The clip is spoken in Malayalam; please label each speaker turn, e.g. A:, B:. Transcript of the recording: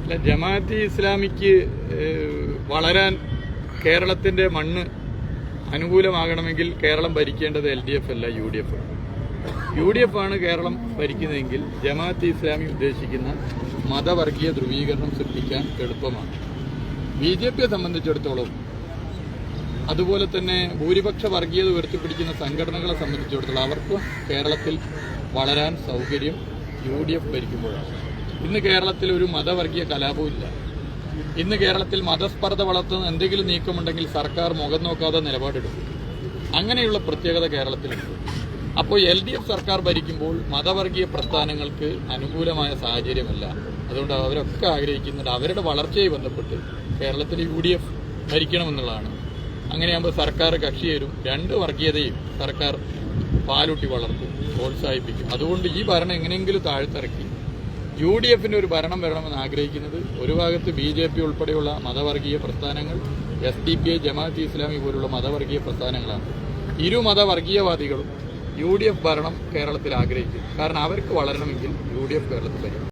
A: അല്ല, ജമാഅത്തെ ഇസ്ലാമിക്ക് വളരാൻ കേരളത്തിൻ്റെ മണ്ണ് അനുകൂലമാകണമെങ്കിൽ കേരളം ഭരിക്കേണ്ടത് LDF അല്ല UDF. UDF ആണ് കേരളം ഭരിക്കുന്നതെങ്കിൽ ജമാഅത്തെ ഇസ്ലാമി ഉദ്ദേശിക്കുന്ന മതവർഗീയ ധ്രുവീകരണം സൃഷ്ടിക്കാൻ എളുപ്പമാണ്. BJPയെ സംബന്ധിച്ചിടത്തോളം, അതുപോലെ തന്നെ ഭൂരിപക്ഷ വർഗീയത ഉയർത്തിപ്പിടിക്കുന്ന സംഘടനകളെ സംബന്ധിച്ചിടത്തോളം അവർക്ക് കേരളത്തിൽ വളരാൻ സൗകര്യം UDF ഭരിക്കുമ്പോഴാണ്. ഇന്ന് കേരളത്തിൽ ഒരു മതവർഗീയ കലാപവും ഇല്ല. ഇന്ന് കേരളത്തിൽ മതസ്പർദ്ധ വളർത്തുന്ന എന്തെങ്കിലും നീക്കമുണ്ടെങ്കിൽ സർക്കാർ മുഖം നോക്കാതെ നിലപാടെടുക്കും. അങ്ങനെയുള്ള പ്രത്യേകത കേരളത്തിലുണ്ട്. അപ്പോൾ LDF സർക്കാർ ഭരിക്കുമ്പോൾ മതവർഗീയ പ്രസ്ഥാനങ്ങൾക്ക് അനുകൂലമായ സാഹചര്യമല്ല. അതുകൊണ്ട് അവരൊക്കെ ആഗ്രഹിക്കുന്നുണ്ട് അവരുടെ വളർച്ചയെ ബന്ധപ്പെട്ട് കേരളത്തിൽ UDF ഭരിക്കണമെന്നുള്ളതാണ്. അങ്ങനെയാകുമ്പോൾ സർക്കാർ കക്ഷി ചേരും. രണ്ട് വർഗീയതയും സർക്കാർ പാലൂട്ടി വളർത്തും, പ്രോത്സാഹിപ്പിക്കും. അതുകൊണ്ട് ഈ ഭരണം എങ്ങനെയെങ്കിലും താഴ്ത്തിറക്കി UDFന്റെ ഒരു ഭരണം വരണമെന്ന് ആഗ്രഹിക്കുന്നത് ഒരു ഭാഗത്ത് BJP ഉൾപ്പെടെയുള്ള മതവർഗീയ പ്രസ്ഥാനങ്ങൾ, SDPI, ജമാഅത്തെ ഇസ്ലാമി പോലുള്ള മതവർഗീയ പ്രസ്ഥാനങ്ങളാണ്. ഇരു മതവർഗീയവാദികളും UDF ഭരണം കേരളത്തിൽ ആഗ്രഹിക്കും. കാരണം അവർക്ക് വളരണമെങ്കിൽ UDF കേരളത്തിൽ ഭരിക്കും.